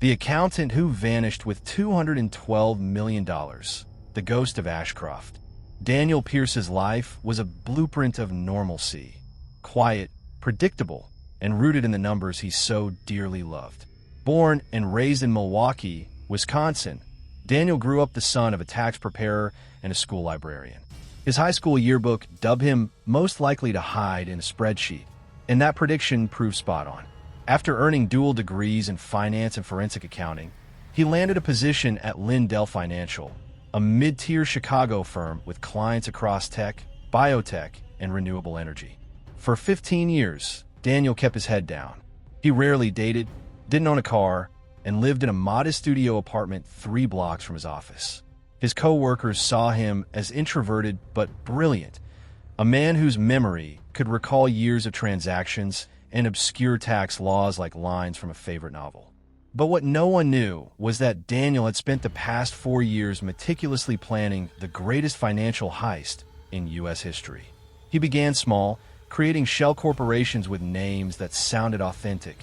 The accountant who vanished with $212 million, the ghost of Ashcroft. Daniel Pierce's life was a blueprint of normalcy, quiet, predictable, and rooted in the numbers he so dearly loved. Born and raised in Milwaukee, Wisconsin, Daniel grew up the son of a tax preparer and a school librarian. His high school yearbook dubbed him most likely to hide in a spreadsheet, and that prediction proved spot on. After earning dual degrees in finance and forensic accounting, he landed a position at Lindell Financial, a mid-tier Chicago firm with clients across tech, biotech, and renewable energy. For 15 years, Daniel kept his head down. He rarely dated, didn't own a car, and lived in a modest studio apartment 3 blocks from his office. His co-workers saw him as introverted but brilliant, a man whose memory could recall years of transactions and obscure tax laws like lines from a favorite novel. But what no one knew was that Daniel had spent the past 4 years meticulously planning the greatest financial heist in U.S. history. He began small, creating shell corporations with names that sounded authentic: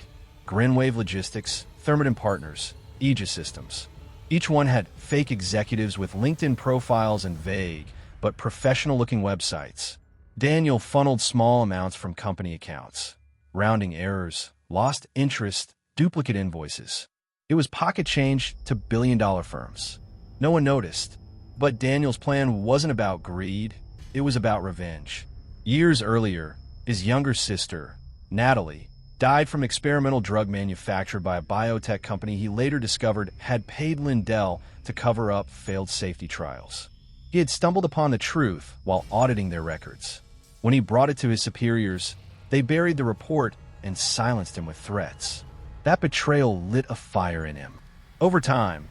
Grinwave Logistics, Thermodyn Partners, Aegis Systems. Each one had fake executives with LinkedIn profiles and vague but professional-looking websites. Daniel funneled small amounts from company accounts, rounding errors, lost interest, duplicate invoices. It was pocket change to billion-dollar firms. No one noticed, but Daniel's plan wasn't about greed, it was about revenge. Years earlier, his younger sister, Natalie, died from experimental drug manufactured by a biotech company he later discovered had paid Lindell to cover up failed safety trials. He had stumbled upon the truth while auditing their records. When he brought it to his superiors, they buried the report and silenced him with threats. That betrayal lit a fire in him. Over time,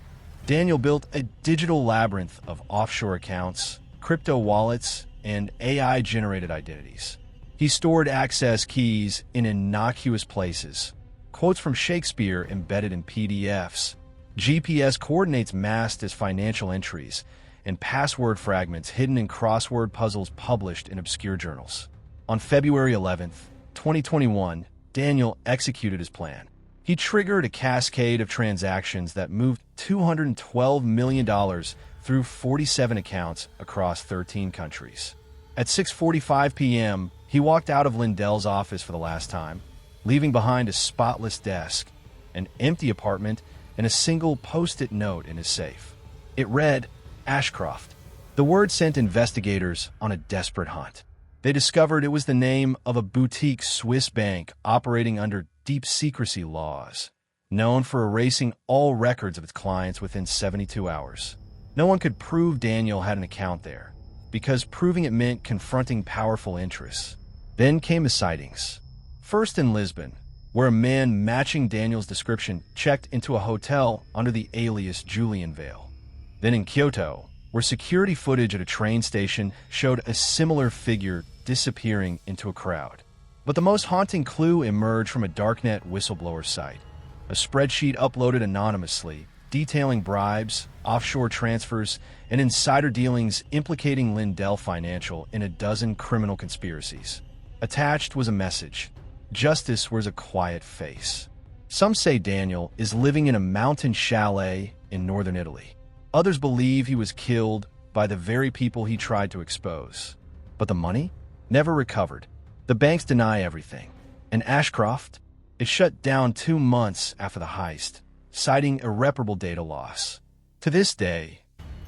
Daniel built a digital labyrinth of offshore accounts, crypto wallets, and AI-generated identities. He stored access keys in innocuous places, quotes from Shakespeare embedded in PDFs, GPS coordinates masked as financial entries, and password fragments hidden in crossword puzzles published in obscure journals. On February 11th, 2021, Daniel executed his plan. He triggered a cascade of transactions that moved $212 million through 47 accounts across 13 countries. At 6:45 p.m., he walked out of Lindell's office for the last time, leaving behind a spotless desk, an empty apartment, and a single post-it note in his safe. It read, Ashcroft. The word sent investigators on a desperate hunt. They discovered it was the name of a boutique Swiss bank operating under deep secrecy laws, known for erasing all records of its clients within 72 hours. No one could prove Daniel had an account there, because proving it meant confronting powerful interests. Then came the sightings. First in Lisbon, where a man matching Daniel's description checked into a hotel under the alias Julian Vale. Then in Kyoto, where security footage at a train station showed a similar figure disappearing into a crowd. But the most haunting clue emerged from a darknet whistleblower site, a spreadsheet uploaded anonymously, detailing bribes, offshore transfers, and insider dealings implicating Lindell Financial in a dozen criminal conspiracies. Attached was a message. Justice wears a quiet face. Some say Daniel is living in a mountain chalet in northern Italy. Others believe he was killed by the very people he tried to expose. But the money? Never recovered. The banks deny everything. And Ashcroft? It shut down 2 months after the heist, citing irreparable data loss. To this day,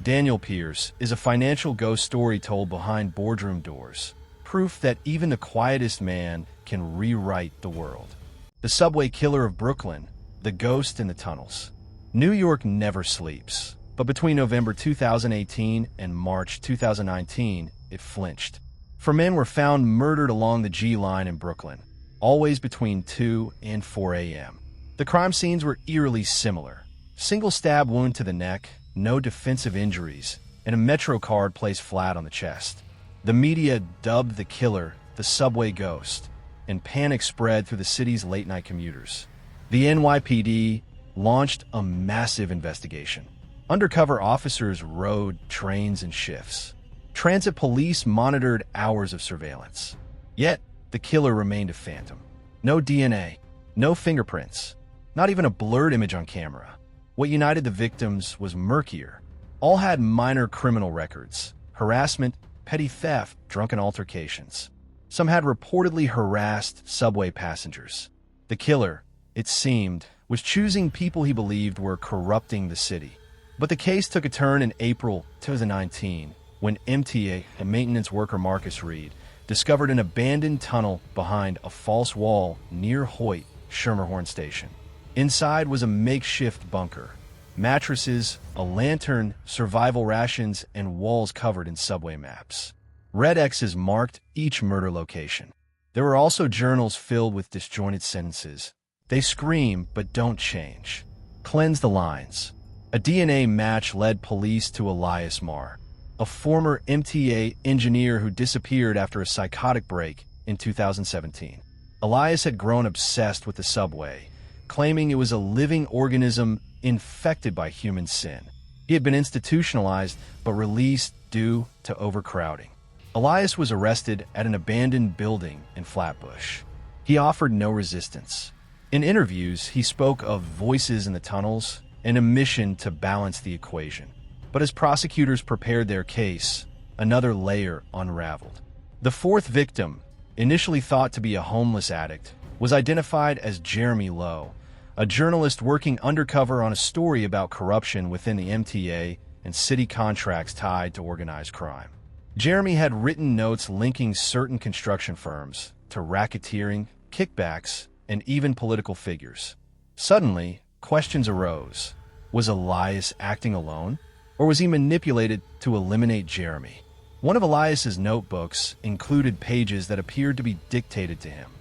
Daniel Pierce is a financial ghost story told behind boardroom doors, proof that even the quietest man can rewrite the world. The subway killer of Brooklyn, the ghost in the tunnels. New York never sleeps, but between November 2018 and March 2019, it flinched. 4 men were found murdered along the G line in Brooklyn, always between 2 and 4 a.m. The crime scenes were eerily similar. Single stab wound to the neck, no defensive injuries, and a Metro card placed flat on the chest. The media dubbed the killer the subway ghost, and panic spread through the city's late-night commuters. The NYPD launched a massive investigation. Undercover officers rode trains in shifts. Transit police monitored hours of surveillance. Yet, the killer remained a phantom. No DNA, no fingerprints, Not even a blurred image on camera. What united the victims was murkier. All had minor criminal records: harassment, petty theft, drunken altercations. Some had reportedly harassed subway passengers. The killer, it seemed, was choosing people he believed were corrupting the city. But the case took a turn in April 2019 when MTA and maintenance worker Marcus Reed discovered an abandoned tunnel behind a false wall near Hoyt, Schermerhorn Station. Inside was a makeshift bunker. Mattresses, a lantern, survival rations, and walls covered in subway maps. Red X's marked each murder location. There were also journals filled with disjointed sentences. They scream, but don't change. Cleanse the lines. A DNA match led police to Elias Marr, a former MTA engineer who disappeared after a psychotic break in 2017. Elias had grown obsessed with the subway, claiming it was a living organism infected by human sin. He had been institutionalized but released due to overcrowding. Elias was arrested at an abandoned building in Flatbush. He offered no resistance. In interviews, he spoke of voices in the tunnels and a mission to balance the equation. But as prosecutors prepared their case, another layer unraveled. The fourth victim, initially thought to be a homeless addict, was identified as Jeremy Lowe, a journalist working undercover on a story about corruption within the MTA and city contracts tied to organized crime. Jeremy had written notes linking certain construction firms to racketeering, kickbacks, and even political figures. Suddenly, questions arose. Was Elias acting alone? Or was he manipulated to eliminate Jeremy? One of Elias's notebooks included pages that appeared to be dictated to him,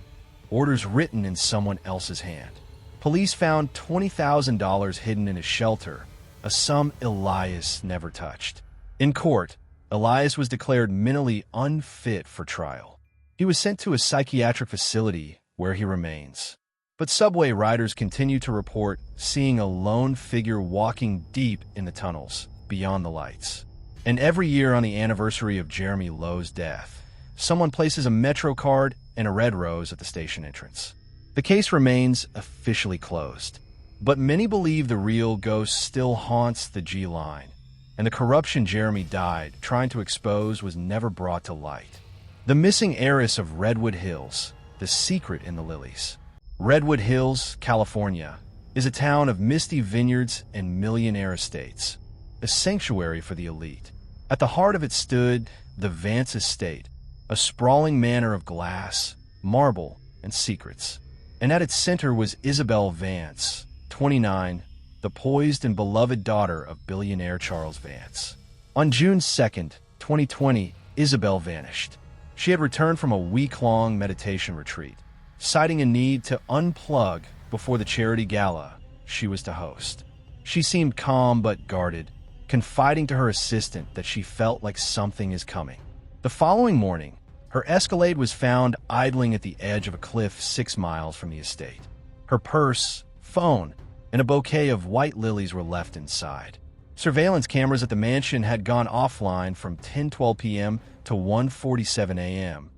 orders written in someone else's hand. Police found $20,000 hidden in his shelter, a sum Elias never touched. In court, Elias was declared mentally unfit for trial. He was sent to a psychiatric facility where he remains. But subway riders continue to report seeing a lone figure walking deep in the tunnels, beyond the lights. And every year on the anniversary of Jeremy Lowe's death, someone places a Metro card and a red rose at the station entrance. The case remains officially closed, but many believe the real ghost still haunts the G line, and the corruption Jeremy died trying to expose was never brought to light. The missing heiress of Redwood Hills, the secret in the lilies. Redwood Hills, California, is a town of misty vineyards and millionaire estates, a sanctuary for the elite. At the heart of it stood the Vance Estate, a sprawling manor of glass, marble, and secrets. And at its center was Isabel Vance, 29, the poised and beloved daughter of billionaire Charles Vance. On June 2nd, 2020, Isabel vanished. She had returned from a week-long meditation retreat, citing a need to unplug before the charity gala she was to host. She seemed calm but guarded, confiding to her assistant that she felt like something is coming. The following morning, her Escalade was found idling at the edge of a cliff 6 miles from the estate. Her purse, phone, and a bouquet of white lilies were left inside. Surveillance cameras at the mansion had gone offline from 10:12 p.m. to 1:47 a.m.,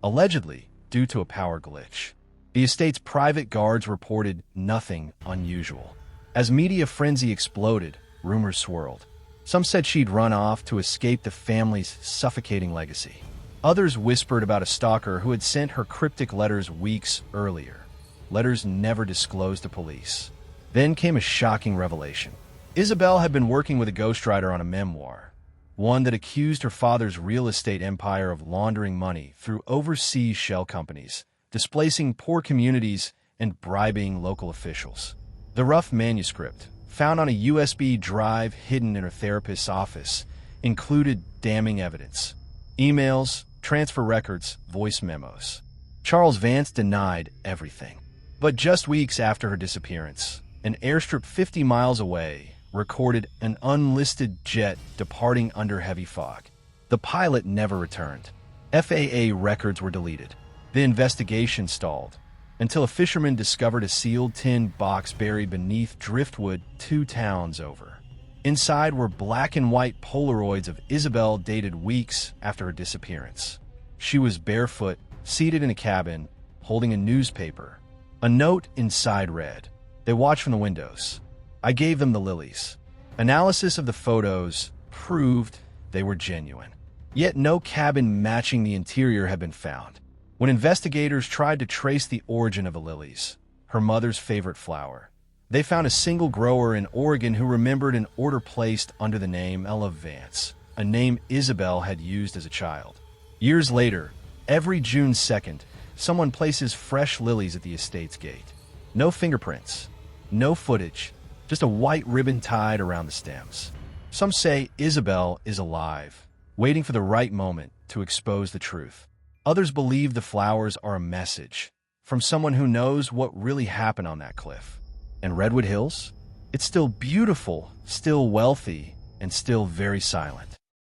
allegedly due to a power glitch. The estate's private guards reported nothing unusual. As media frenzy exploded, rumors swirled. Some said she'd run off to escape the family's suffocating legacy. Others whispered about a stalker who had sent her cryptic letters weeks earlier, letters never disclosed to police. Then came a shocking revelation. Isabel had been working with a ghostwriter on a memoir, one that accused her father's real estate empire of laundering money through overseas shell companies, displacing poor communities, and bribing local officials. The rough manuscript, found on a USB drive hidden in her therapist's office, included damning evidence: emails, transfer records, voice memos. Charles Vance denied everything. But just weeks after her disappearance, an airstrip 50 miles away recorded an unlisted jet departing under heavy fog. The pilot never returned. FAA records were deleted. The investigation stalled until a fisherman discovered a sealed tin box buried beneath driftwood 2 towns over. Inside were black and white Polaroids of Isabel dated weeks after her disappearance. She was barefoot, seated in a cabin, holding a newspaper. A note inside read, They watched from the windows. I gave them the lilies. Analysis of the photos proved they were genuine. Yet no cabin matching the interior had been found. When investigators tried to trace the origin of the lilies, her mother's favorite flower, they found a single grower in Oregon who remembered an order placed under the name Ella Vance, a name Isabel had used as a child. Years later, every June 2nd, someone places fresh lilies at the estate's gate. No fingerprints, no footage, just a white ribbon tied around the stems. Some say Isabel is alive, waiting for the right moment to expose the truth. Others believe the flowers are a message from someone who knows what really happened on that cliff. And Redwood Hills? It's still beautiful, still wealthy, and still very silent.